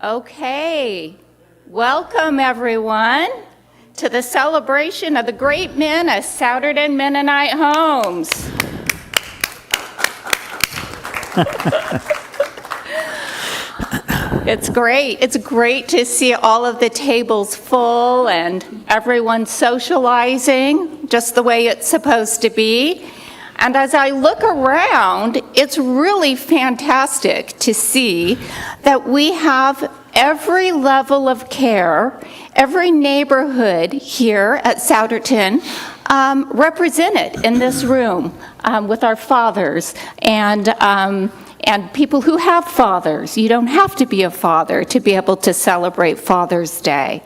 Okay, welcome everyone to the celebration of the great men of Souderton Mennonite Homes. It's great. It's great to see all of the tables full and everyone socializing just the way it's supposed to be. And as I look around, it's really fantastic to see that we have every level of care, every neighborhood here at Souderton represented in this room with our fathers and people who have fathers. You don't have to be a father to be able to celebrate Father's Day.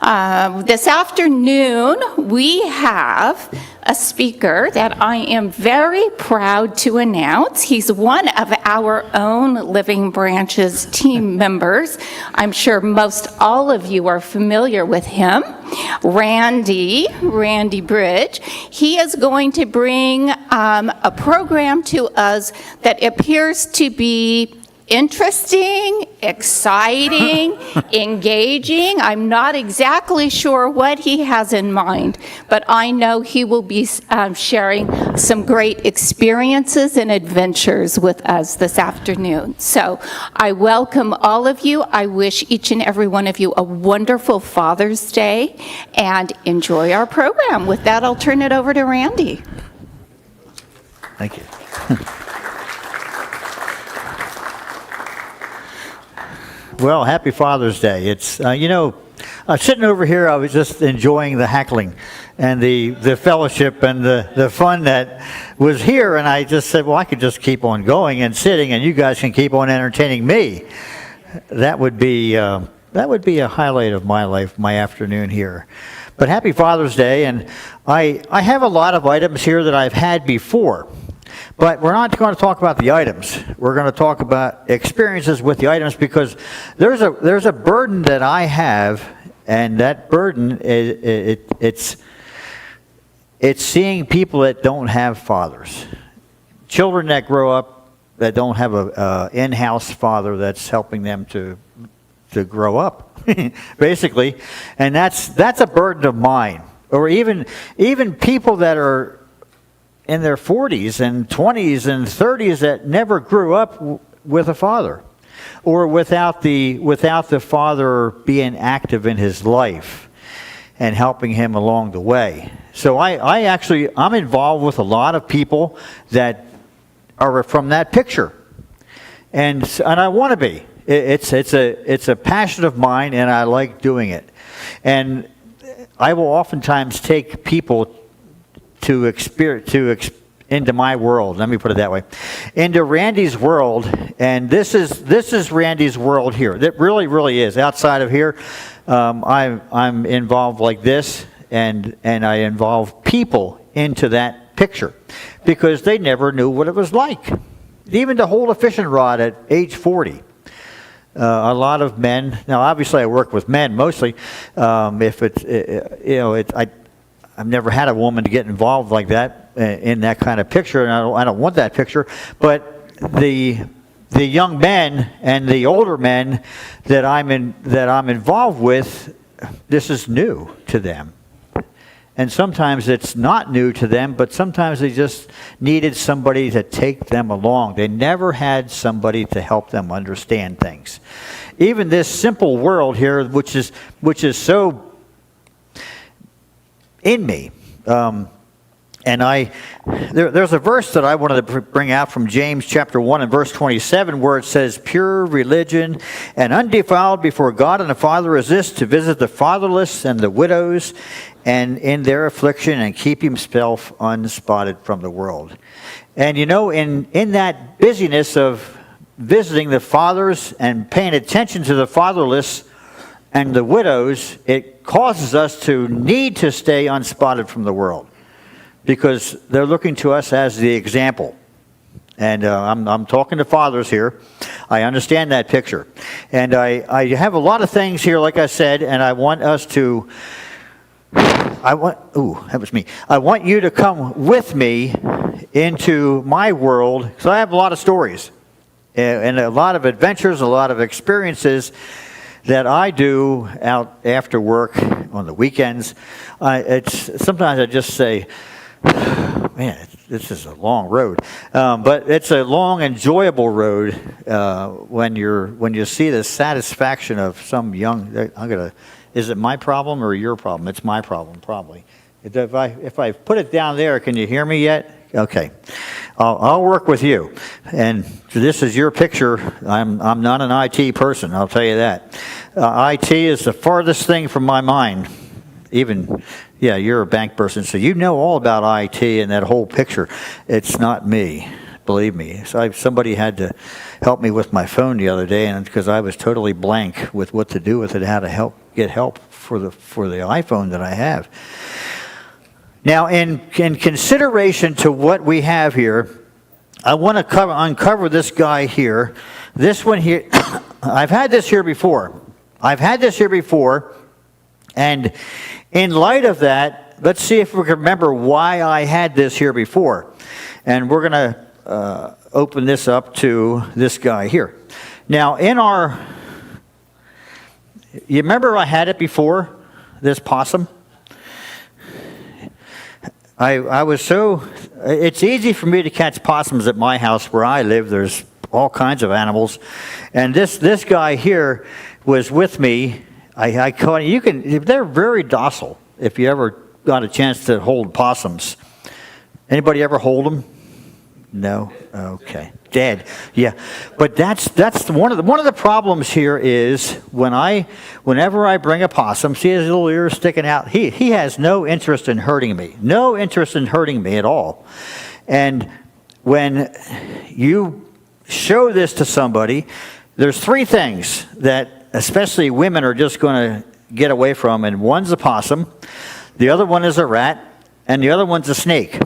This afternoon, we have a speaker that I am very proud to announce. He's one of our own Living Branches team members. I'm sure most all of you are familiar with him. Randy Bridge. He is going to bring a program to us that appears to be interesting, exciting, engaging. I'm not exactly sure what he has in mind, but I know he will be sharing some great experiences and adventures with us this afternoon. So I welcome all of you. I wish each and every one of you a wonderful Father's Day and enjoy our program. With that, I'll turn it over to Randy. Thank you. Well, happy Father's Day. It's, sitting over here, I was just enjoying the heckling and the fellowship and the fun that was here. And I just said, well, I could just keep on going and sitting, and you guys can keep on entertaining me. That would be a highlight of my life, my afternoon here. But happy Father's Day. And I have a lot of items here that I've had before. But we're not going to talk about the items. We're going to talk about experiences with the items, because there's a burden that I have, and that burden it's seeing people that don't have fathers, children that grow up that don't have a in-house father that's helping them to grow up, basically, and that's a burden of mine. Or even people that are in their 40s and 20s and 30s that never grew up with a father, or without the father being active in his life and helping him along the way. So I'm involved with a lot of people that are from that picture, and I want to be. It's a passion of mine, and I like doing it. And I will oftentimes take people into my world. Let me put it that way, into Randy's world, and this is Randy's world here. That really is. Outside of here, I'm involved like this, and I involve people into that picture because they never knew what it was like, even to hold a fishing rod at age 40. A lot of men. Now, obviously, I work with men mostly. I've never had a woman to get involved like that in that kind of picture, and I don't want that picture. But the young men and the older men that I'm involved with, this is new to them. And sometimes it's not new to them, but sometimes they just needed somebody to take them along. They never had somebody to help them understand things. Even this simple world here, which is so in me. There's a verse that I wanted to bring out from James chapter 1 and verse 27, where it says, pure religion and undefiled before God and the Father is this, to visit the fatherless and the widows and in their affliction, and keep himself unspotted from the world. And in that busyness of visiting the fathers and paying attention to the fatherless and the widows, it causes us to need to stay unspotted from the world, because they're looking to us as the example. And I'm talking to fathers here. I understand that picture. And I have a lot of things here, like I said, and I want us to... that was me. I want you to come with me into my world, because I have a lot of stories and a lot of adventures, a lot of experiences that I do out after work on the weekends. Sometimes I just say, man, this is a long road, but it's a long, enjoyable road when you see the satisfaction of some young. Is it my problem or your problem? It's my problem, probably. If I put it down there, can you hear me yet? Okay, I'll work with you. And this is your picture. I'm not an IT person, I'll tell you that. IT is the farthest thing from my mind. Even, yeah, you're a bank person, so you know all about IT and that whole picture. It's not me, believe me. So somebody had to help me with my phone the other day, and because I was totally blank with what to do with it, how to get help for the iPhone that I have. Now, in consideration to what we have here, I want to uncover this guy here. This one here, I've had this here before. And in light of that, let's see if we can remember why I had this here before. And we're going to open this up to this guy here. Now, you remember I had it before, this possum? It's easy for me to catch possums at my house where I live. There's all kinds of animals. And this guy here was with me. I caught, they're very docile if you ever got a chance to hold possums. Anybody ever hold them? No? Okay. Dead. Yeah. But that's one of the problems here is whenever I bring a possum, see his little ears sticking out, he has no interest in hurting me. No interest in hurting me at all. And when you show this to somebody, there's three things that especially women are just going to get away from, and one's a possum, the other one is a rat, and the other one's a snake.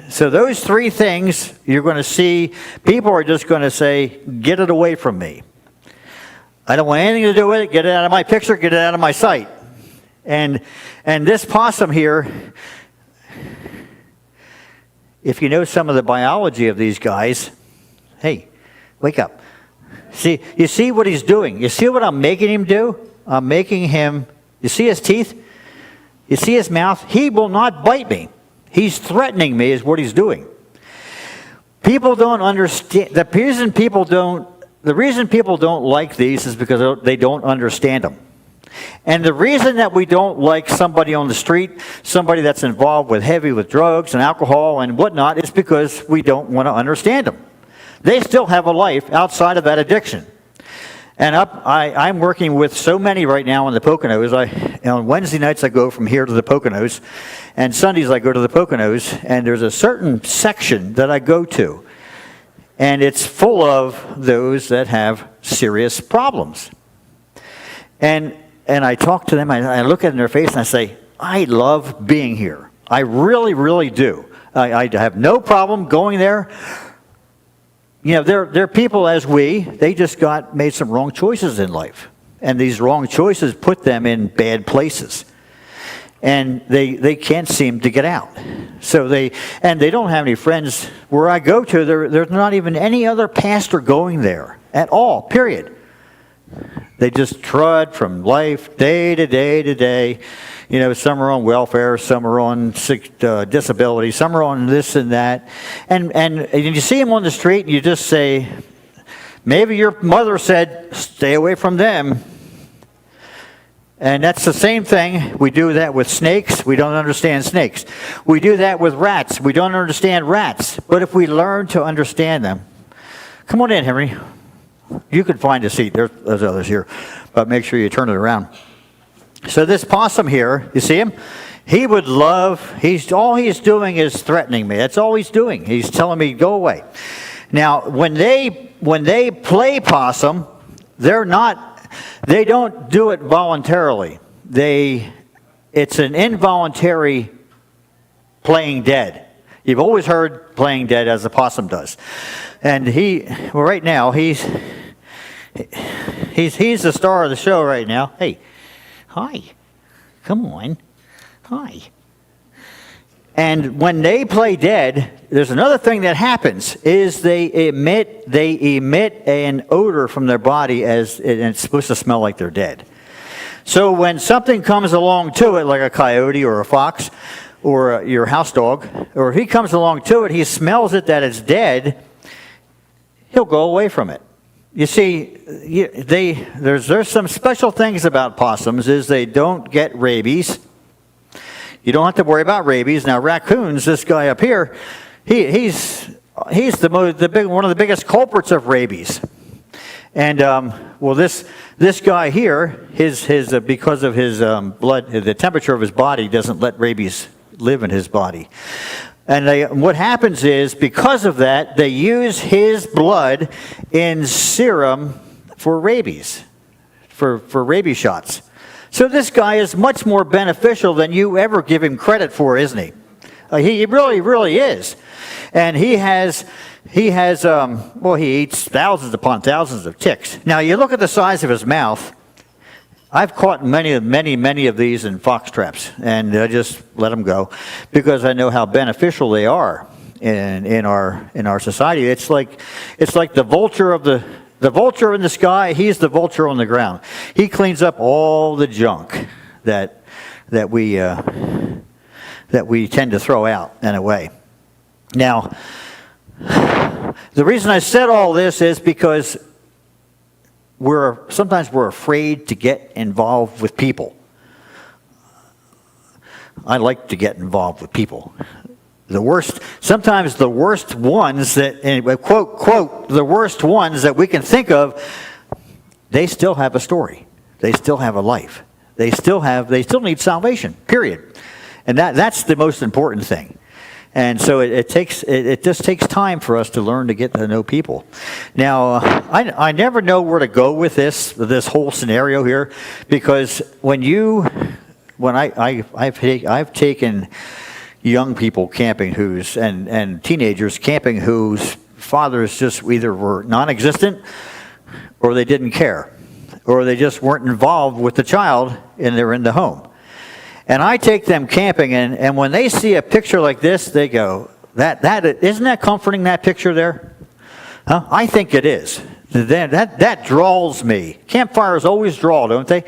So those three things you're going to see, people are just going to say, get it away from me. I don't want anything to do with it. Get it out of my picture. Get it out of my sight. And this possum here, if you know some of the biology of these guys, hey, wake up. See, you see what he's doing? You see what I'm making him do? I'm making him, you see his teeth? You see his mouth? He will not bite me. He's threatening me is what he's doing. People don't understand. The reason people don't like these is because they don't understand them. And the reason that we don't like somebody on the street, somebody that's involved with drugs and alcohol and whatnot, is because we don't want to understand them. They still have a life outside of that addiction. And I'm working with so many right now in the Poconos. On Wednesday nights, I go from here to the Poconos. And Sundays, I go to the Poconos. And there's a certain section that I go to. And it's full of those that have serious problems. And I talk to them. I look at their face and I say, I love being here. I really, really do. I have no problem going there. You know, they're people as they just made some wrong choices in life. And these wrong choices put them in bad places. And they can't seem to get out. So they don't have any friends. Where I go to, there's not even any other pastor going there at all, period. They just trud from life day to day to day. You know, some are on welfare, some are on disability, some are on this and that. And you see them on the street and you just say, maybe your mother said, stay away from them. And that's the same thing. We do that with snakes. We don't understand snakes. We do that with rats. We don't understand rats. But if we learn to understand them, come on in, Henry. You can find a seat. There's others here. But make sure you turn it around. So this possum here, you see him? He would love, all he's doing is threatening me. That's all he's doing. He's telling me, go away. Now, when they play possum, they don't do it voluntarily. It's an involuntary playing dead. You've always heard playing dead as a possum does. And right now, he's the star of the show right now. Hey, hi, come on, hi. And when they play dead, there's another thing that happens, is they emit an odor from their body, and it's supposed to smell like they're dead. So when something comes along to it, like a coyote or a fox or your house dog, or if he comes along to it, he smells it that it's dead, he'll go away from it. You see, there's some special things about possums, is they don't get rabies. You don't have to worry about rabies. Now, raccoons, this guy up here, he's one of the biggest culprits of rabies. And well, this guy here, because of his blood, the temperature of his body doesn't let rabies live in his body. And what happens is, because of that, they use his blood in serum for rabies, for rabies shots. So this guy is much more beneficial than you ever give him credit for, isn't he? He really, really is. And he eats thousands upon thousands of ticks. Now, you look at the size of his mouth. I've caught many of these in fox traps, and I just let them go because I know how beneficial they are in our society. It's like the vulture the vulture in the sky. He's the vulture on the ground. He cleans up all the junk that we tend to throw out and away. Now, the reason I said all this is because sometimes we're afraid to get involved with people. I like to get involved with people. Sometimes the worst ones quote, the worst ones that we can think of, they still have a story. They still have a life. They still need salvation, period. And that's the most important thing. And so it just takes time for us to learn to get to know people. Now, I never know where to go with this whole scenario here, because I've taken young people camping and teenagers camping whose fathers just either were non-existent, or they didn't care, or they just weren't involved with the child and they're in the home. And I take them camping, and when they see a picture like this, they go, isn't that comforting, that picture there? Huh? I think it is. That draws me. Campfires always draw, don't they?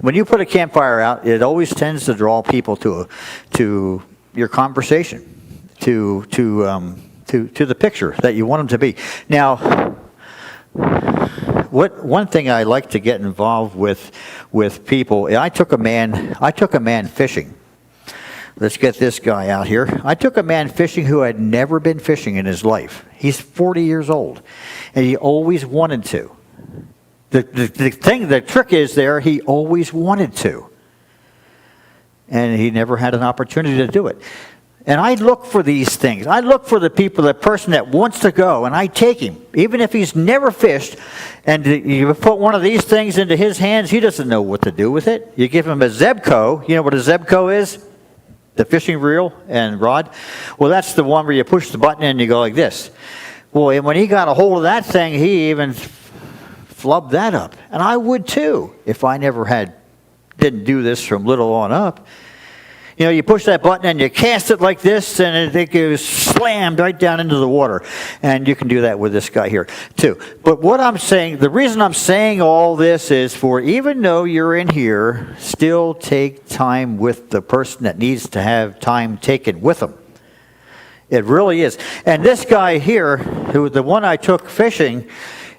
When you put a campfire out, it always tends to draw people to your conversation, to the picture that you want them to be. Now, one thing I like to get involved with people, I took a man fishing. Let's get this guy out here. I took a man fishing who had never been fishing in his life. He's 40 years old, and he always wanted to. The trick is there, he always wanted to. And he never had an opportunity to do it. And I look for these things. I look for the person that wants to go, and I take him, even if he's never fished. And you put one of these things into his hands, he doesn't know what to do with it. You give him a Zebco. You know what a Zebco is? The fishing reel and rod. Well, that's the one where you push the button and you go like this. Well, and when he got a hold of that thing, he even flubbed that up. And I would too, if I didn't do this from little on up. You know, you push that button and you cast it like this, and it goes slammed right down into the water. And you can do that with this guy here, too. But what I'm saying, the reason I'm saying all this is for, even though you're in here, still take time with the person that needs to have time taken with them. It really is. And this guy here, the one I took fishing,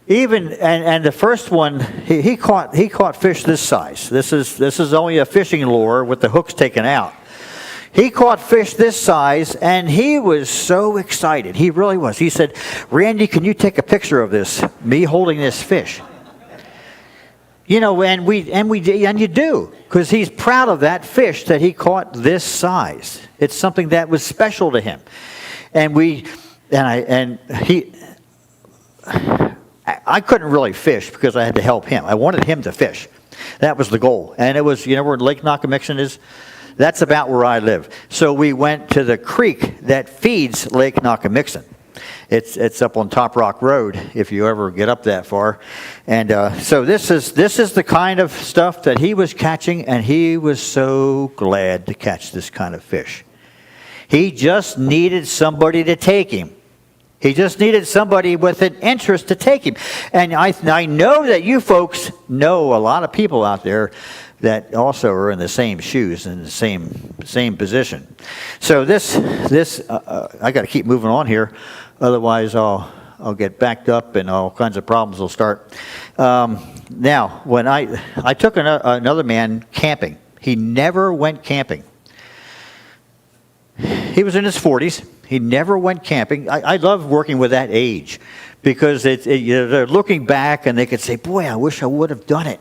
and the first one, he caught fish this size. This is only a fishing lure with the hooks taken out. He caught fish this size, and he was so excited. He really was. He said, "Randy, can you take a picture of this? Me holding this fish." You know, and you do, because he's proud of that fish that he caught this size. It's something that was special to him, I couldn't really fish because I had to help him. I wanted him to fish. That was the goal. And it was, you know where Lake Nakamixon is? That's about where I live. So we went to the creek that feeds Lake Nakamixon. It's up on Top Rock Road if you ever get up that far. And so this is the kind of stuff that he was catching, and he was so glad to catch this kind of fish. He just needed somebody to take him. He just needed somebody with an interest to take him. And I know that you folks know a lot of people out there that also are in the same shoes, in the same position. So this I got to keep moving on here, otherwise I'll get backed up and all kinds of problems will start. Now, when I took another man camping, he never went camping. He was in his 40s. He never went camping. I love working with that age because they're looking back and they could say, boy, I wish I would have done it.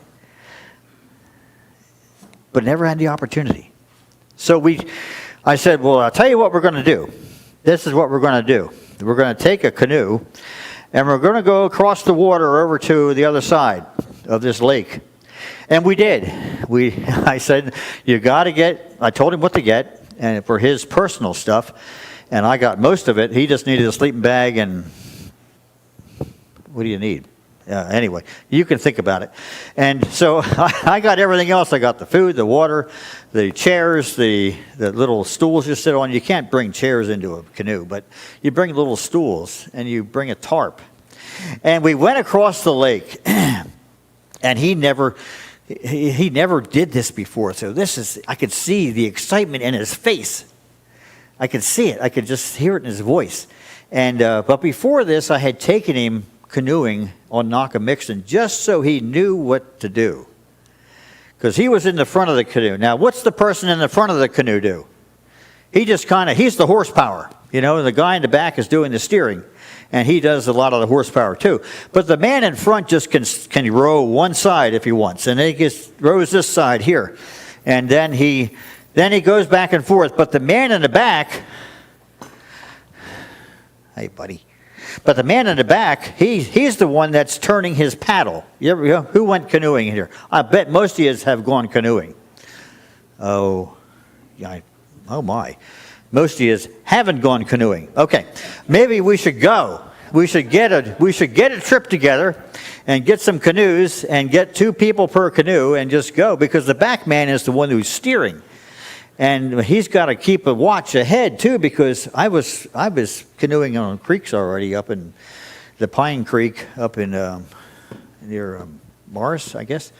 But never had the opportunity. So I said, well, I'll tell you what we're going to do. This is what we're going to do. We're going to take a canoe and we're going to go across the water over to the other side of this lake. And we did. I said, I told him what to get and for his personal stuff. And I got most of it. He just needed a sleeping bag and what do you need? Anyway, you can think about it. And so I got everything else. I got the food, the water, the chairs, the little stools you sit on. You can't bring chairs into a canoe, but you bring little stools and you bring a tarp. And we went across the lake, and he never did this before. So I could see the excitement in his face. I could see it. I could just hear it in his voice. And but before this, I had taken him canoeing on Nockamixon just so he knew what to do. Because he was in the front of the canoe. Now, what's the person in the front of the canoe do? He's the horsepower. The guy in the back is doing the steering. And he does a lot of the horsepower too. But the man in front just can row one side if he wants. And he just rows this side here. And then he goes back and forth. But the man in the back, hey buddy. But the man in the back, he's the one that's turning his paddle. Who went canoeing here? I bet most of you have gone canoeing. Oh my. Most of you haven't gone canoeing. Okay, maybe we should go. We should get a trip together and get some canoes and get 2 people per canoe and just go, because the back man is the one who's steering. And he's got to keep a watch ahead too, because I was canoeing on creeks already up in the Pine Creek up in near Morris, I guess.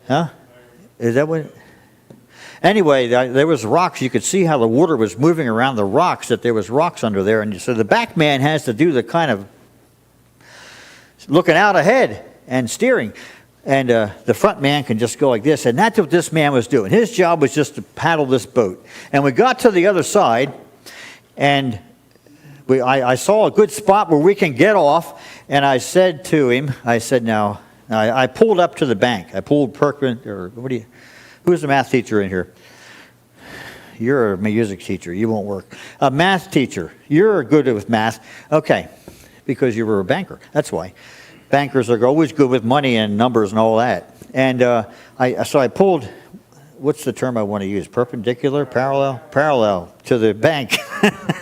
Huh? Is that what? Anyway, there was rocks. You could see how the water was moving around the rocks, that there was rocks under there. And so the back man has to do the kind of looking out ahead and steering. And the front man can just go like this. And that's what this man was doing. His job was just to paddle this boat. And we got to the other side, and I saw a good spot where we can get off. And I said to him, now, I pulled up to the bank. I pulled Perkman, or who's the math teacher in here? You're a music teacher. You won't work. A math teacher. You're good with math. Okay, because you were a banker. That's why. Bankers are always good with money and numbers and all that. And so I pulled, what's the term I want to use? Perpendicular, parallel to the bank.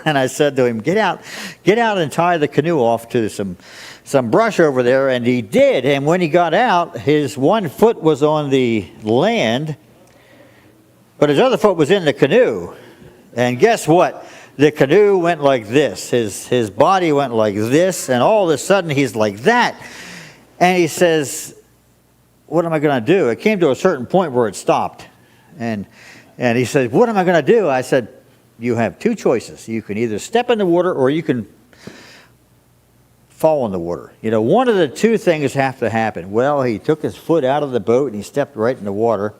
And I said to him, get out and tie the canoe off to some brush over there. And he did. And when he got out, his one foot was on the land, but his other foot was in the canoe. And guess what? The canoe went like this. His body went like this, and all of a sudden he's like that. And he says, what am I going to do? It came to a certain point where it stopped. And he said, what am I going to do? I said, you have 2 choices. You can either step in the water or you can fall in the water. One of the 2 things have to happen. Well, he took his foot out of the boat and he stepped right in the water.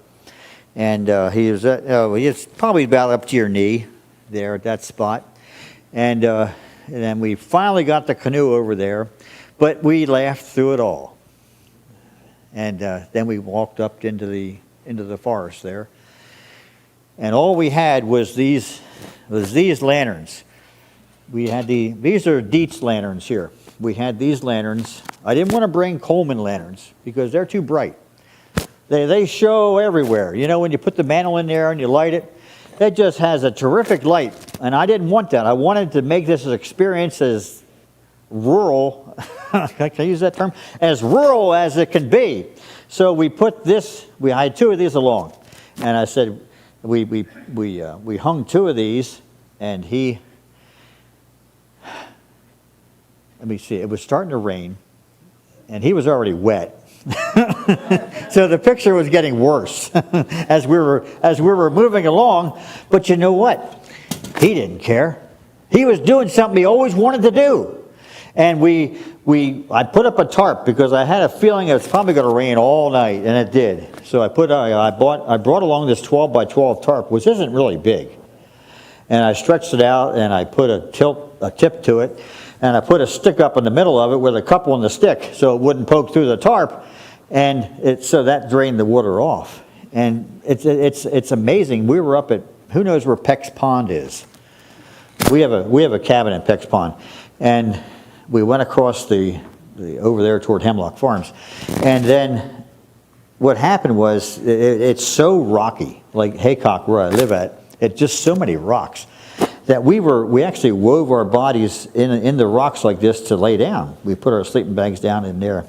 And he was probably about up to your knee there at that spot. And then we finally got the canoe over there, but we laughed through it all. And then we walked up into the forest there, and all we had was these lanterns. We had these are Dietz lanterns here. We had these lanterns. I didn't want to bring Coleman lanterns because they're too bright. They show everywhere. When you put the mantle in there and you light it, it just has a terrific light, and I didn't want that. I wanted to make this experience as rural, can I use that term? As rural as it can be. So we put this, I had 2 of these along, and I said, we hung 2 of these, and let me see, it was starting to rain, and he was already wet. So the picture was getting worse as we were moving along. But you know what? He didn't care. He was doing something he always wanted to do. And I put up a tarp because I had a feeling it was probably going to rain all night, and it did. So I brought along this 12 by 12 tarp, which isn't really big. And I stretched it out, and I put a tip to it, and I put a stick up in the middle of it with a cup on the stick so it wouldn't poke through the tarp. And so that drained the water off. And it's amazing. We were up at, who knows where Peck's Pond is? We have a cabin in Peck's Pond. And we went across the over there toward Hemlock Farms. And then what happened was, it's so rocky, like Haycock where I live at, it's just so many rocks, that we actually wove our bodies in the rocks like this to lay down. We put our sleeping bags down in there.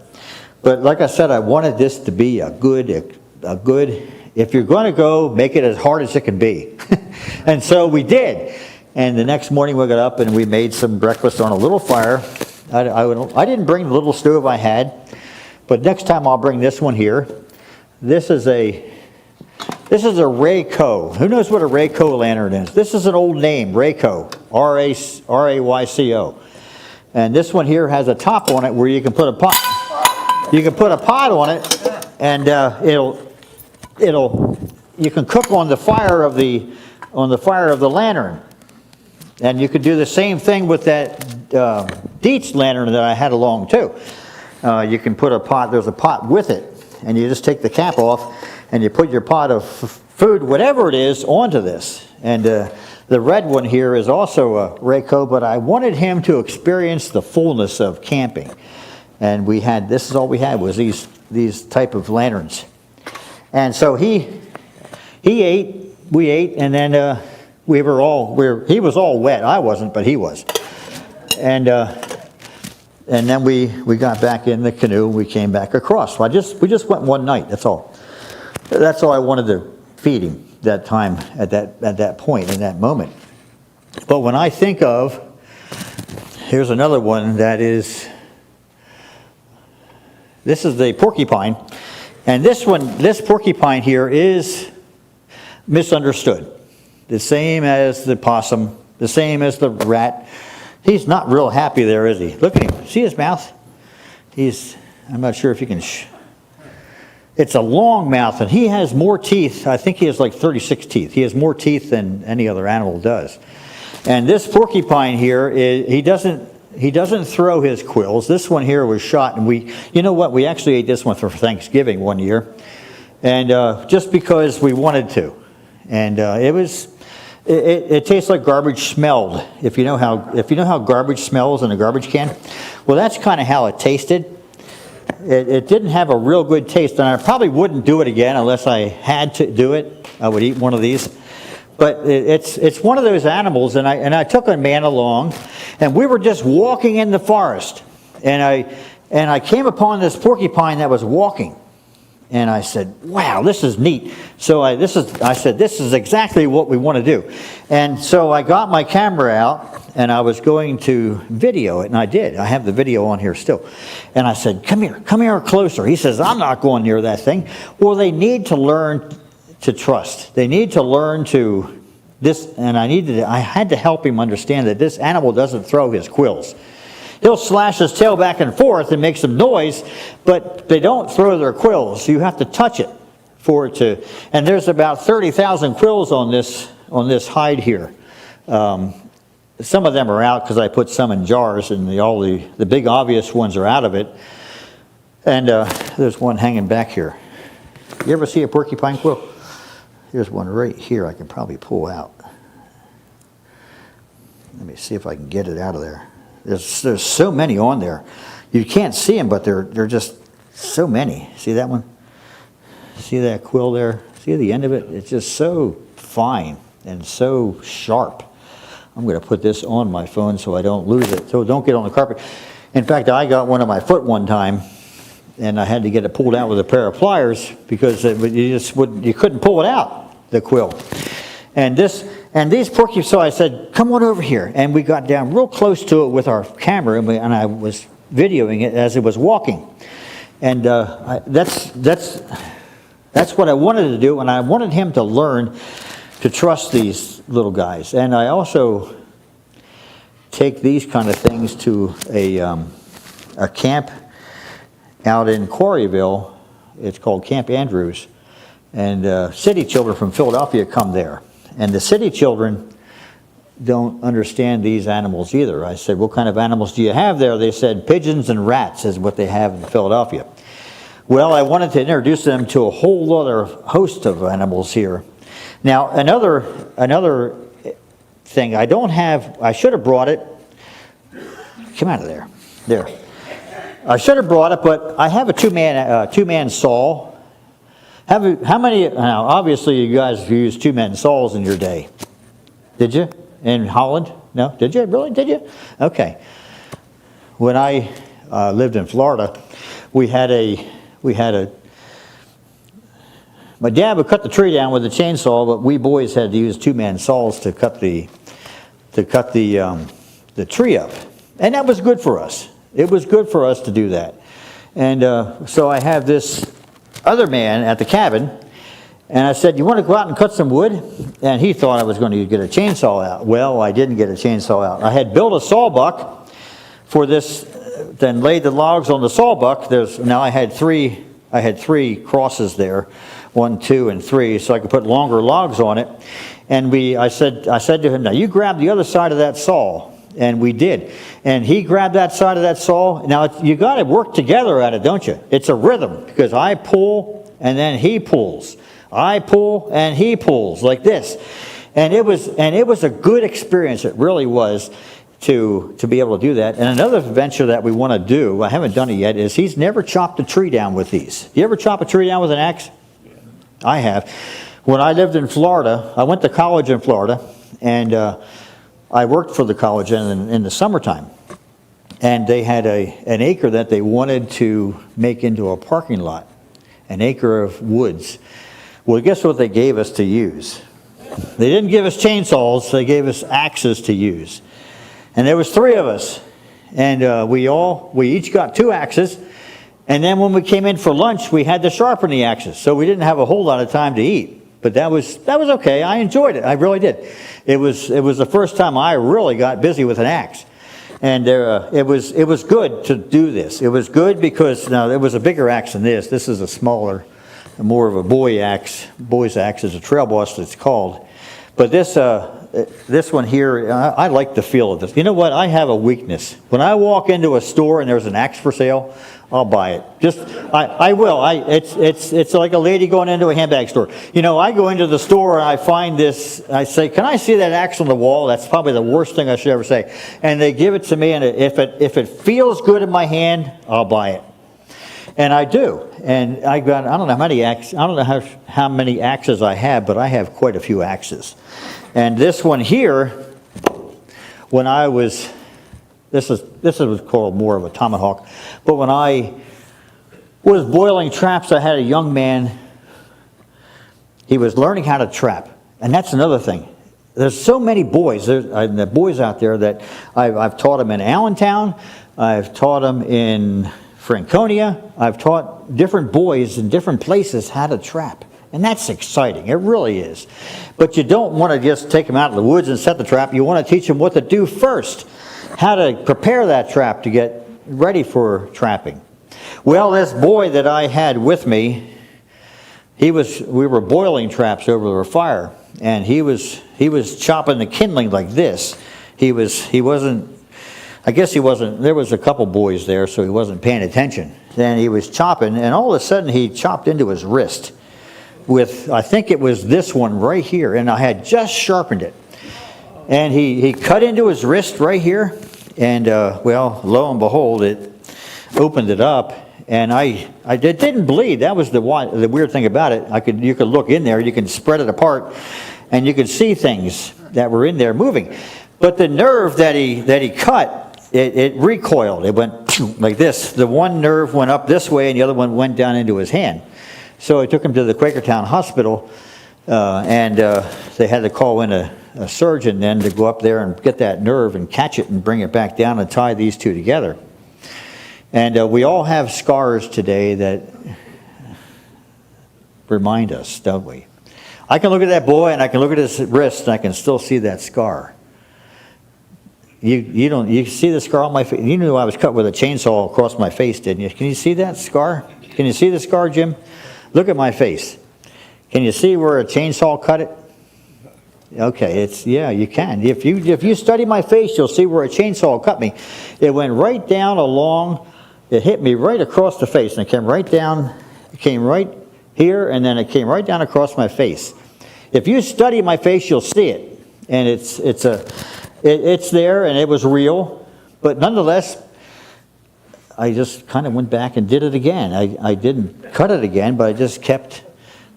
But like I said, I wanted this to be a good, if you're going to go, make it as hard as it can be. And so we did. And the next morning we got up and we made some breakfast on a little fire. I didn't bring the little stove I had, but next time I'll bring this one here. This is a Rayco. Who knows what a Rayco lantern is? This is an old name, Rayco, R-A-Y-C-O. And this one here has a top on it where you can put a pot. You can put a pot on it, and you can cook on the fire of the lantern. And you could do the same thing with that Dietz lantern that I had along too. You can put a pot. There's a pot with it, and you just take the cap off, and you put your pot of food, whatever it is, onto this. And the red one here is also a Rayco, but I wanted him to experience the fullness of camping. And this is all we had was these type of lanterns. And so he ate, we ate, and then he was all wet. I wasn't, but he was. And then we got back in the canoe, we came back across. So we just went one night, that's all. That's all I wanted to feed him that time, at that point, in that moment. But when I think of, here's another one that is, this is the porcupine, and this porcupine here is misunderstood. The same as the possum, the same as the rat. He's not real happy there, is he? Look at him. See his mouth? I'm not sure if you can. It's a long mouth, and he has more teeth. I think he has like 36 teeth. He has more teeth than any other animal does. And this porcupine here, he doesn't throw his quills. This one here was shot, and you know what? We actually ate this one for Thanksgiving one year, and just because we wanted to. And it tastes like garbage smelled. If you know how garbage smells in a garbage can, well, that's kind of how it tasted. It didn't have a real good taste, and I probably wouldn't do it again unless I had to do it. I would eat one of these. But it's one of those animals, and I took a man along, and we were just walking in the forest, and I came upon this porcupine that was walking, and I said, "Wow, this is neat." So I said, "This is exactly what we want to do," and so I got my camera out, and I was going to video it, and I did. I have the video on here still, and I said, come here closer." He says, "I'm not going near that thing." Well, they need to learn to trust. They need to learn to this, and I had to help him understand that this animal doesn't throw his quills. He'll slash his tail back and forth and make some noise, but they don't throw their quills. You have to touch it for it to. And there's about 30,000 quills on this hide here. Some of them are out because I put some in jars, and the big obvious ones are out of it. And there's one hanging back here. You ever see a porcupine quill? Here's one right here I can probably pull out. Let me see if I can get it out of there. There's so many on there. You can't see them, but they're just so many. See that one? See that quill there? See the end of it? It's just so fine and so sharp. I'm going to put this on my phone so I don't lose it, so don't get on the carpet. In fact, I got one on my foot one time, and I had to get it pulled out with a pair of pliers because you couldn't pull it out, the quill. And And these porcupines, so I said, come on over here. And we got down real close to it with our camera, and I was videoing it as it was walking. And that's what I wanted to do, and I wanted him to learn to trust these little guys. And I also take these kind of things to a camp out in Quarryville. It's called Camp Andrews. And city children from Philadelphia come there. And the city children don't understand these animals either. I said, what kind of animals do you have there? They said, pigeons and rats is what they have in Philadelphia. Well, I wanted to introduce them to a whole other host of animals here. Now, another thing, I should have brought it. Come out of there. There. I should have brought it, but I have a two-man saw. How many, now obviously you guys used two-man saws in your day. Did you? In Holland? No? Did you? Really? Did you? Okay. When I lived in Florida, my dad would cut the tree down with a chainsaw, but we boys had to use two-man saws to cut the tree up. And that was good for us. It was good for us to do that. And so I have this other man at the cabin, and I said, you want to go out and cut some wood? And he thought I was going to get a chainsaw out. Well, I didn't get a chainsaw out. I had built a sawbuck for this, then laid the logs on the sawbuck. Now I had three crosses there, 1, 2, and 3, so I could put longer logs on it. And I said to him, now you grab the other side of that saw. And we did. And he grabbed that side of that saw. Now, you got to work together at it, don't you? It's a rhythm, because I pull, and then he pulls. I pull, and he pulls, like this. And it was a good experience. It really was, to be able to do that. And another venture that we want to do, I haven't done it yet, is he's never chopped a tree down with these. You ever chop a tree down with an axe? Yeah. I have. When I lived in Florida, I went to college in Florida, and I worked for the college in the summertime, and they had an acre that they wanted to make into a parking lot, an acre of woods. Well, guess what they gave us to use? They didn't give us chainsaws, they gave us axes to use. And there was 3 of us, and we each got 2 axes, and then when we came in for lunch, we had to sharpen the axes, so we didn't have a whole lot of time to eat. But that was okay. I enjoyed it. I really did. It was the first time I really got busy with an axe, and it was good to do this. It was good because now it was a bigger axe than this. This is a smaller, more of a boy's axe is a trail boss, it's called. But this one here, I like the feel of this. You know what? I have a weakness. When I walk into a store and there's an axe for sale, I'll buy it. I will. It's like a lady going into a handbag store. You know, I go into the store and I find this. I say, "Can I see that axe on the wall?" That's probably the worst thing I should ever say. And they give it to me, and if it feels good in my hand, I'll buy it. And I do. And I don't know how many axes I have, but I have quite a few axes. And this one here, when I was. This is called more of a tomahawk. But when I was boiling traps, I had a young man. He was learning how to trap. And that's another thing. There's so many boys. The boys out there that I've taught them in Allentown. I've taught them in Franconia. I've taught different boys in different places how to trap. And that's exciting. It really is. But you don't want to just take them out in the woods and set the trap. You want to teach them what to do first. How to prepare that trap to get ready for trapping. Well, this boy that I had with me, we were boiling traps over a fire, and he was chopping the kindling like this. He wasn't, there was a couple boys there, so he wasn't paying attention. Then he was chopping, and all of a sudden he chopped into his wrist with, I think it was this one right here, and I had just sharpened it. And he cut into his wrist right here, and well, lo and behold, it opened it up, and it didn't bleed. That was the weird thing about it. You could look in there, you can spread it apart, and you could see things that were in there moving. But the nerve that he cut, it recoiled. It went like this. The one nerve went up this way, and the other one went down into his hand. So I took him to the Quakertown Hospital, and they had to call in a surgeon then to go up there and get that nerve and catch it and bring it back down and tie these two together. And we all have scars today that remind us, don't we? I can look at that boy and I can look at his wrist and I can still see that scar. You see the scar on my face? You knew I was cut with a chainsaw across my face, didn't you? Can you see that scar? Can you see the scar, Jim? Look at my face. Can you see where a chainsaw cut it? Okay, yeah, you can. If you study my face, you'll see where a chainsaw cut me. It went right down along, it hit me right across the face, and it came right down, it came right here, and then it came right down across my face. If you study my face, you'll see it. And it's there, and it was real. But nonetheless, I just kind of went back and did it again. I didn't cut it again, but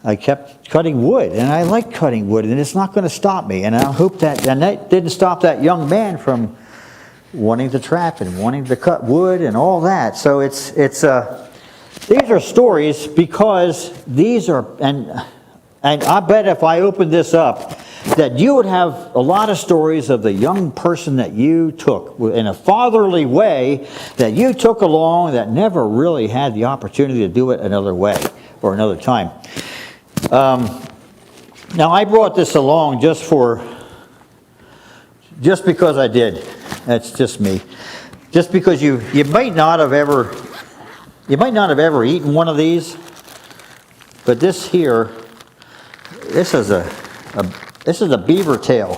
I kept cutting wood, and I like cutting wood, and it's not going to stop me. And I hope that didn't stop that young man from wanting to trap and wanting to cut wood and all that. So these are stories because these are, and I bet if I opened this up, that you would have a lot of stories of the young person that you took in a fatherly way that you took along that never really had the opportunity to do it another way or another time. Now I brought this along just because I did. That's just me. Just because you might not have ever eaten one of these, but this is a beaver tail.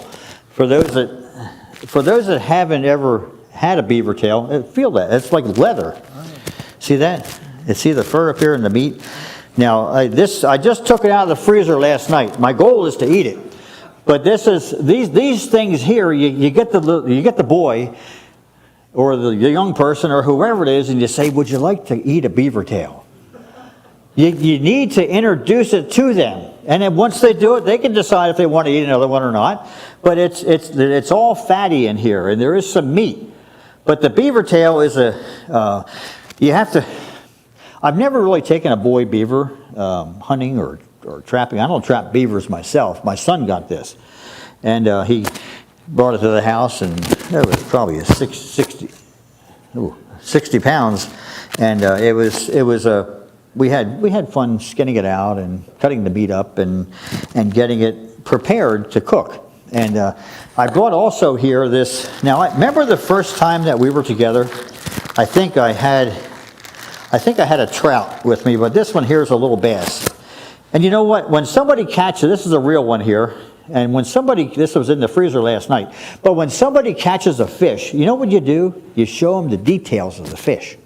For those that haven't ever had a beaver tail, feel that it's like leather. See that? You see the fur up here and the meat. Now I just took it out of the freezer last night. My goal is to eat it, but these things here. You get the boy or the young person or whoever it is, and you say, "Would you like to eat a beaver tail?" You need to introduce it to them. And then once they do it, they can decide if they want to eat another one or not. But it's all fatty in here, and there is some meat. But the beaver tail is you have to. I've never really taken a boy beaver hunting or trapping. I don't trap beavers myself. My son got this, and he brought it to the house, and it was probably 60 pounds, and it was a. We had fun skinning it out and cutting the meat up and getting it prepared to cook. And I brought also here this. Now, remember the first time that we were together? I think I had a trout with me, but this one here is a little bass. And you know what? When somebody catches, this is a real one here, and this was in the freezer last night. But when somebody catches a fish, you know what you do? You show them the details of the fish.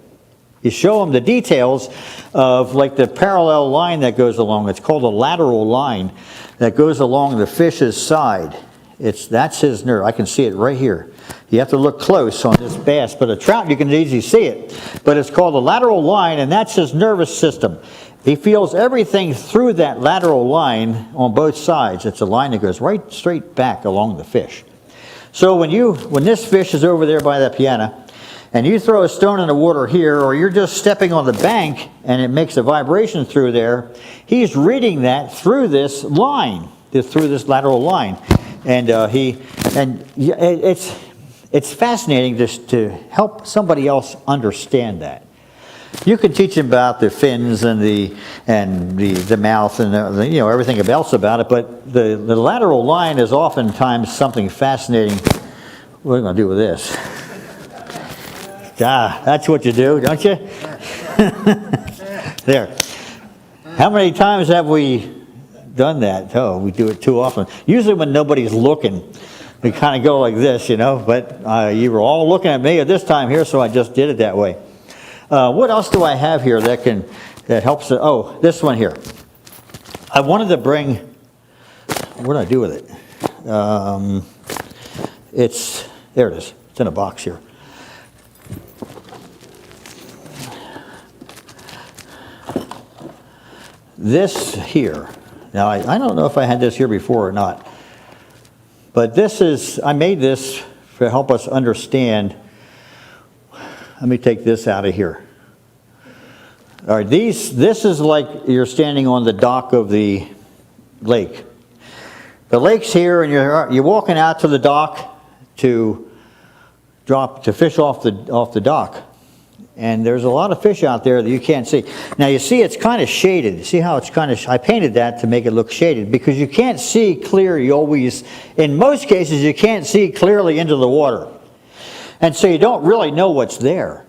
You show them the details of like the parallel line that goes along. It's called a lateral line that goes along the fish's side. That's his nerve. I can see it right here. You have to look close on this bass, but a trout you can easily see it. But it's called a lateral line, and that's his nervous system. He feels everything through that lateral line on both sides. It's a line that goes right straight back along the fish. So when this fish is over there by that piano, and you throw a stone in the water here, or you're just stepping on the bank and it makes a vibration through there, he's reading that through this line, through this lateral line. And it's fascinating just to help somebody else understand that. You can teach them about the fins and the mouth and everything else about it, but the lateral line is oftentimes something fascinating. What are we going to do with this? That's what you do, don't you? There. How many times have we done that? Oh, we do it too often. Usually when nobody's looking, we kind of go like this, but you were all looking at me at this time here, so I just did it that way. What else do I have here that helps? Oh, this one here. I wanted to bring, what did I do with it? There it is. It's in a box here. This here, now I don't know if I had this here before or not, but I made this to help us understand. Let me take this out of here. All right, this is like you're standing on the dock of the lake. the lake's here, and you're walking out to the dock to fish off the dock. And there's a lot of fish out there that you can't see. Now you see it's kind of shaded. See how it's kind of, I painted that to make it look shaded because you can't see clear. In most cases, you can't see clearly into the water. And so you don't really know what's there.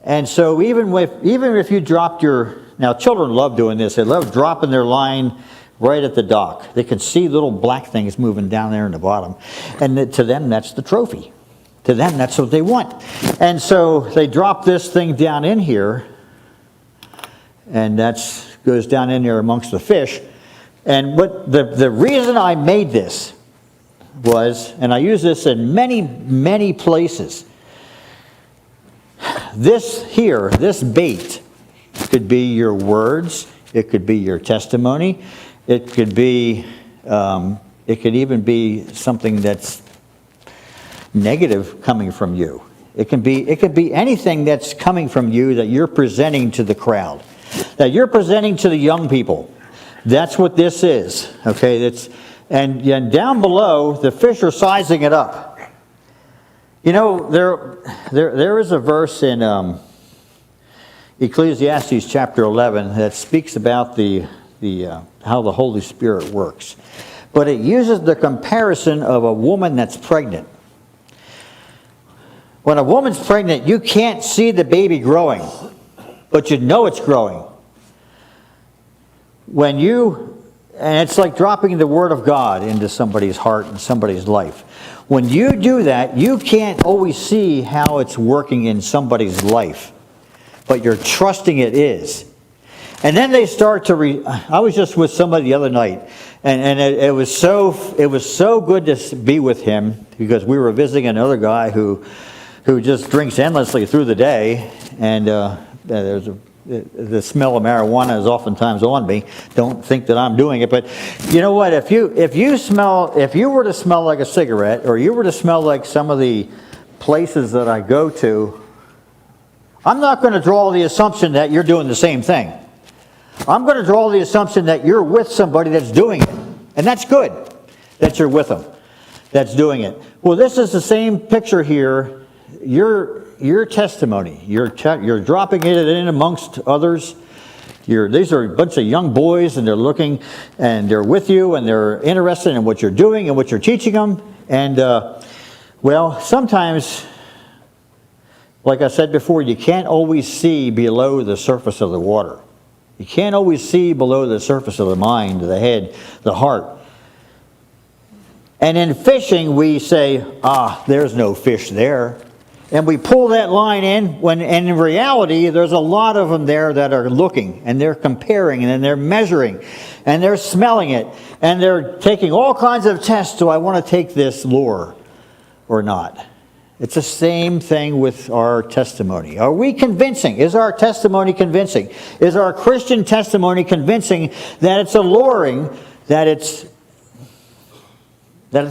And so even if you dropped now children love doing this. They love dropping their line right at the dock. They can see little black things moving down there in the bottom. And to them, that's the trophy. To them, that's what they want. And so they drop this thing down in here, and that goes down in there amongst the fish. And what the reason I made this was, and I use this in many, many places, this bait could be your words, it could be your testimony, it could even be something that's negative coming from you. It can be anything that's coming from you that you're presenting to the crowd, that you're presenting to the young people. That's what this is. Okay, and down below the fish are sizing it up. You know, there is a verse in Ecclesiastes chapter 11 that speaks about how the Holy Spirit works, but it uses the comparison of a woman that's pregnant. When a woman's pregnant, you can't see the baby growing, but you know it's growing. And it's like dropping the Word of God into somebody's heart and somebody's life. When you do that, you can't always see how it's working in somebody's life, but you're trusting it is. And then they start to I was just with somebody the other night, and it was so good to be with him because we were visiting another guy who just drinks endlessly through the day, and the smell of marijuana is oftentimes on me. Don't think that I'm doing it, but you know what? If you were to smell like a cigarette, or you were to smell like some of the places that I go to, I'm not going to draw the assumption that you're doing the same thing. I'm going to draw the assumption that you're with somebody that's doing it, and that's good that you're with them that's doing it. Well, this is the same picture here. Your testimony, you're dropping it in amongst others. These are a bunch of young boys, and they're looking, and they're with you, and they're interested in what you're doing and what you're teaching them. And well, sometimes, like I said before, you can't always see below the surface of the water. You can't always see below the surface of the mind, the head, the heart. And in fishing, we say, there's no fish there. And we pull that line in, and in reality, there's a lot of them there that are looking, and they're comparing, and they're measuring, and they're smelling it, and they're taking all kinds of tests. Do I want to take this lure or not? It's the same thing with our testimony. Are we convincing? Is our testimony convincing? Is our Christian testimony convincing that it's alluring, that it's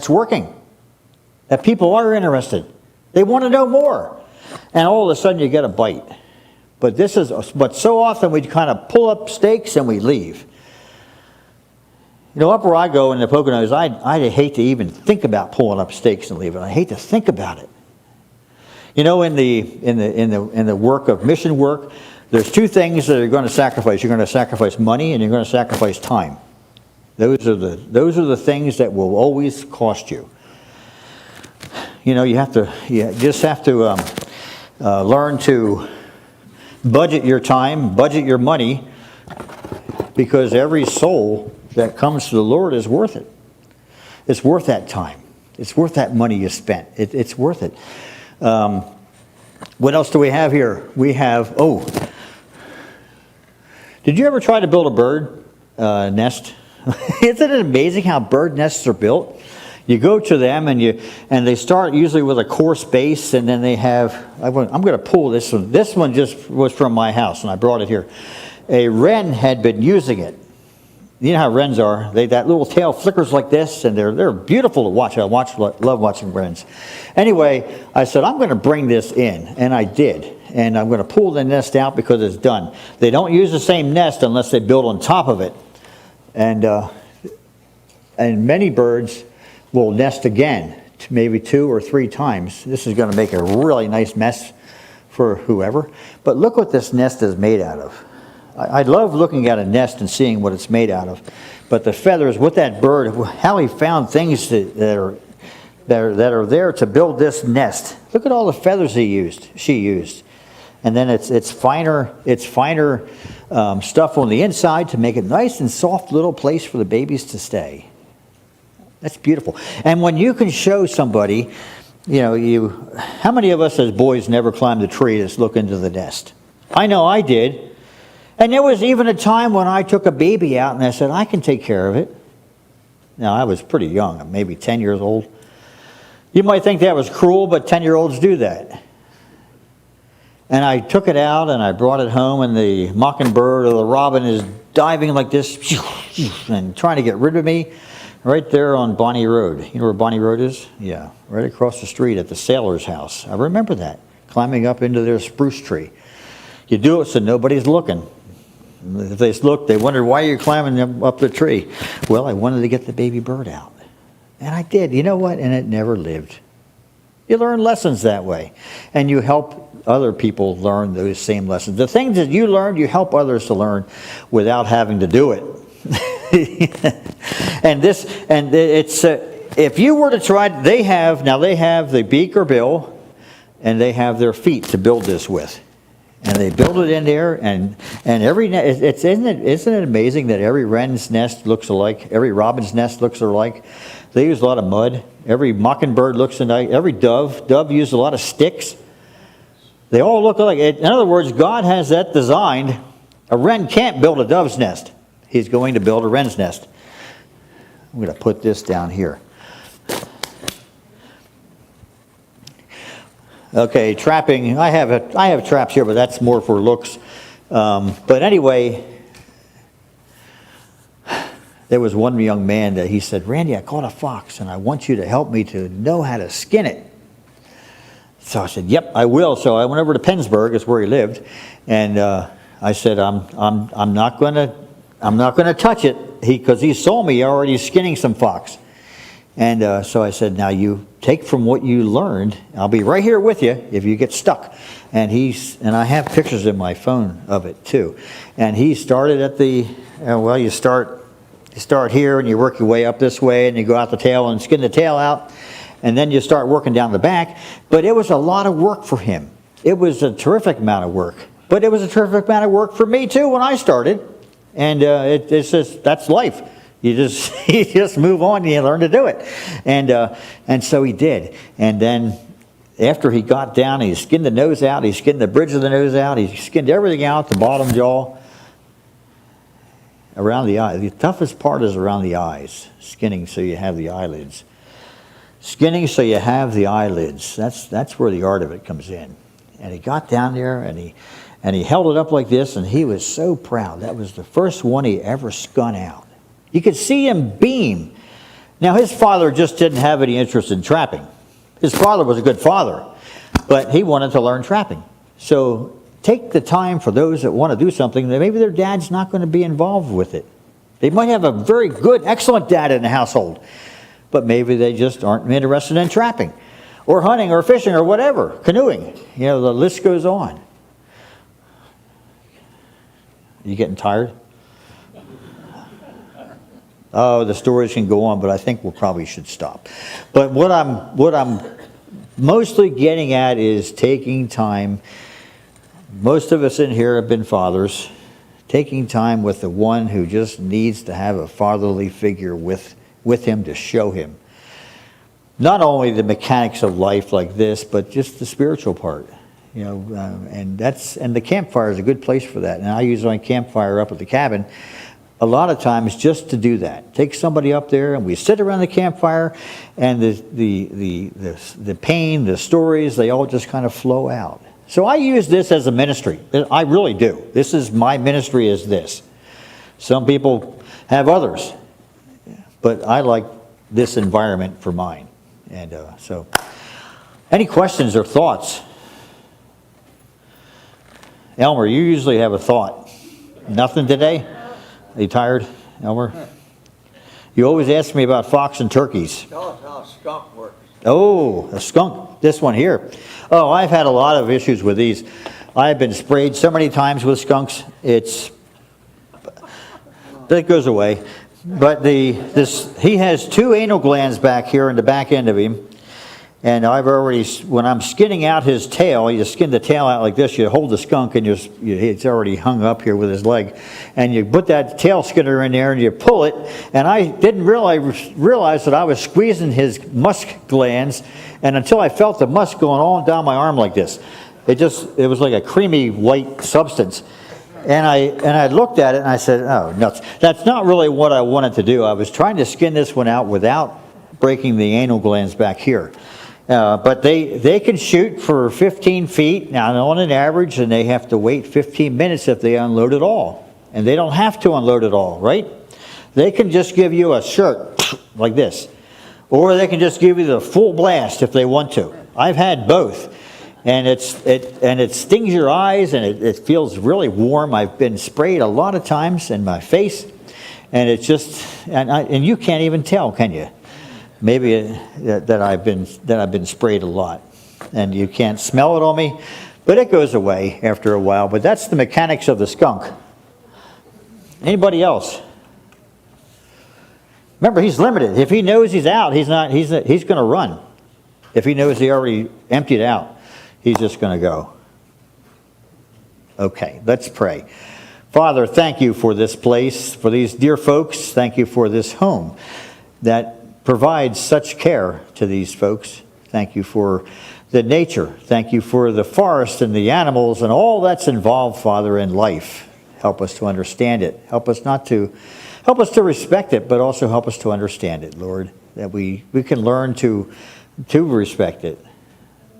working, that people are interested? They want to know more. And all of a sudden you get a bite. But so often we kind of pull up stakes and we leave. You know, up where I go in the Poconos, I hate to even think about pulling up stakes and leaving. I hate to think about it. You know, in the work of mission work, there's two things that you're going to sacrifice. You're going to sacrifice money, and you're going to sacrifice time. Those are the things that will always cost you. You know, you just have to learn to budget your time, budget your money, because every soul that comes to the Lord is worth it. It's worth that time. It's worth that money you spent. It's worth it. What else do we have here? We have, did you ever try to build a bird nest? Isn't it amazing how bird nests are built? You go to them, and they start usually with a coarse base, and then they have, I'm going to pull this one. This one just was from my house, and I brought it here. A wren had been using it. You know how wrens are. That little tail flickers like this, and they're beautiful to watch. I love watching wrens. Anyway, I said, I'm going to bring this in, and I did. And I'm going to pull the nest out because it's done. They don't use the same nest unless they build on top of it. And And many birds will nest again, maybe 2 or 3 times. This is going to make a really nice mess for whoever. But look what this nest is made out of. I love looking at a nest and seeing what it's made out of. But the feathers, with that bird, how he found things that are there to build this nest. Look at all the feathers she used. And then it's finer stuff on the inside to make it nice and soft little place for the babies to stay. That's beautiful. And when you can show somebody, how many of us as boys never climbed a tree to look into the nest? I know I did. And there was even a time when I took a baby out and I said, I can take care of it. Now, I was pretty young, maybe 10 years old. You might think that was cruel, but 10-year-olds do that. And I took it out and I brought it home, and the mockingbird or the robin is diving like this and trying to get rid of me right there on Bonnie Road. You know where Bonnie Road is? Yeah, right across the street at the sailor's house. I remember that, climbing up into their spruce tree. You do it so nobody's looking. If they look, they wonder, why you're climbing up the tree. Well, I wanted to get the baby bird out. And I did. You know what? And it never lived. You learn lessons that way. And you help other people learn those same lessons. The things that you learned, you help others to learn without having to do it. If you were to try, they have the beak or bill, and they have their feet to build this with. And they build it in there, and isn't it amazing that every wren's nest looks alike, every robin's nest looks alike? They use a lot of mud. Every mockingbird looks alike. Every dove used a lot of sticks. They all look alike. In other words, God has that designed. A wren can't build a dove's nest. He's going to build a wren's nest. I'm going to put this down here. Okay, trapping. I have traps here, but that's more for looks. But anyway, there was one young man that he said, Randy, I caught a fox, and I want you to help me to know how to skin it. So I said, yep, I will. So I went over to Pennsburg, is where he lived, and I said, I'm not going to touch it, because he saw me already skinning some fox. And so I said, now you take from what you learned. I'll be right here with you if you get stuck. And I have pictures in my phone of it too. And he started at you start here and you work your way up this way and you go out the tail and skin the tail out. And then you start working down the back. But it was a lot of work for him. It was a terrific amount of work. But it was a terrific amount of work for me too when I started. And it's just, that's life. You just move on and you learn to do it. And so he did. And then after he got down, he skinned the nose out, he skinned the bridge of the nose out, he skinned everything out, the bottom jaw, around the eye. The toughest part is around the eyes, skinning so you have the eyelids. Skinning so you have the eyelids. That's where the art of it comes in. And he got down there and he held it up like this, and he was so proud. That was the first one he ever skun out. You could see him beam. Now, his father just didn't have any interest in trapping. His father was a good father, but he wanted to learn trapping. So take the time for those that want to do something that maybe their dad's not going to be involved with it. They might have a very good, excellent dad in the household, but maybe they just aren't interested in trapping or hunting or fishing or whatever, canoeing. The list goes on. You getting tired? Oh, the stories can go on, but I think we probably should stop. But what I'm mostly getting at is taking time. Most of us in here have been fathers. Taking time with the one who just needs to have a fatherly figure with him to show him. Not only the mechanics of life like this, but just the spiritual part. And the campfire is a good place for that. And I use my campfire up at the cabin a lot of times just to do that. Take somebody up there and we sit around the campfire, and the pain, the stories, they all just kind of flow out. So I use this as a ministry. I really do. This is my ministry, is this. Some people have others, but I like this environment for mine. And so any questions or thoughts? Elmer, you usually have a thought. Nothing today? Are you tired, Elmer? You always ask me about fox and turkeys. Tell us how a skunk works. Oh, a skunk, this one here. Oh, I've had a lot of issues with these. I've been sprayed so many times with skunks, that goes away. But he has 2 anal glands back here in the back end of him. And when I'm skinning out his tail, you skin the tail out like this, you hold the skunk and it's already hung up here with his leg. And you put that tail skinner in there and you pull it. And I didn't realize that I was squeezing his musk glands. And until I felt the musk going all down my arm like this. It was like a creamy white substance. And I looked at it and I said, oh, nuts. That's not really what I wanted to do. I was trying to skin this one out without breaking the anal glands back here. But they can shoot for 15 feet now on an average, and they have to wait 15 minutes if they unload it all. And they don't have to unload it all, right? They can just give you a shirt like this. Or they can just give you the full blast if they want to. I've had both. And it stings your eyes, and it feels really warm. I've been sprayed a lot of times in my face, and it's just, and you can't even tell, can you? Maybe that I've been sprayed a lot, and you can't smell it on me, but it goes away after a while. But that's the mechanics of the skunk. Anybody else? Remember, he's limited. If he knows he's out, he's going to run. If he knows he already emptied out, he's just going to go. Okay, let's pray. Father, thank you for this place, for these dear folks. Thank you for this home that provides such care to these folks. Thank you for the nature. Thank you for the forest and the animals and all that's involved, Father, in life. Help us to understand it. Help us to respect it, but also help us to understand it, Lord, that we can learn to respect it.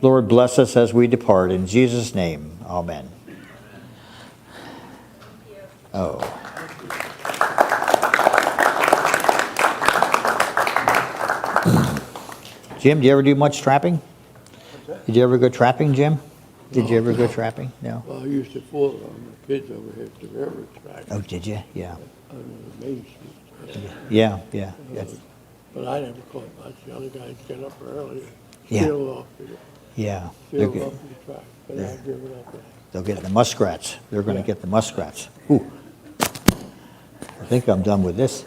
Lord, bless us as we depart. In Jesus' name, amen. Oh. Jim, do you ever do much trapping? Did you ever go trapping, Jim? Did you ever go trapping? No? Well, I used to fool my kids over here at the railroad track. Oh, did you? Yeah. On the Main Street. Yeah. But I never caught much. The other guys get up early, Yeah. field off Yeah. the track. But I give it up. They'll get the muskrats. They're going to get the muskrats. Ooh. I think I'm done with this.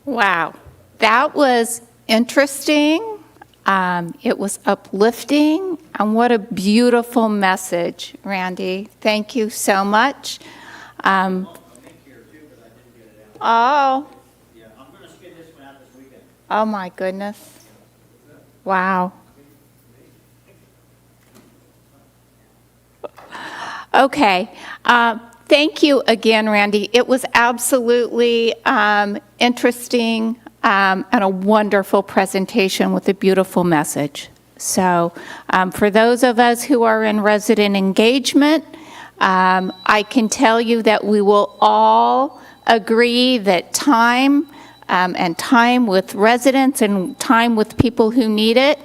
Wow, that was interesting. It was uplifting, and what a beautiful message, Randy. Thank you so much. Oh. Yeah, I'm going to skin this one out this weekend. Oh my goodness. Wow. Okay. Thank you again, Randy. It was absolutely interesting and a wonderful presentation with a beautiful message. So for those of us who are in resident engagement, I can tell you that we will all agree that time and time with residents and time with people who need it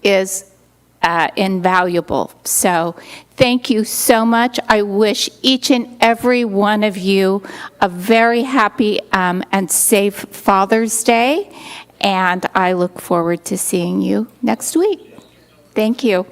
is invaluable. So thank you so much. I wish each and every one of you a very happy and safe Father's Day, and I look forward to seeing you next week. Thank you.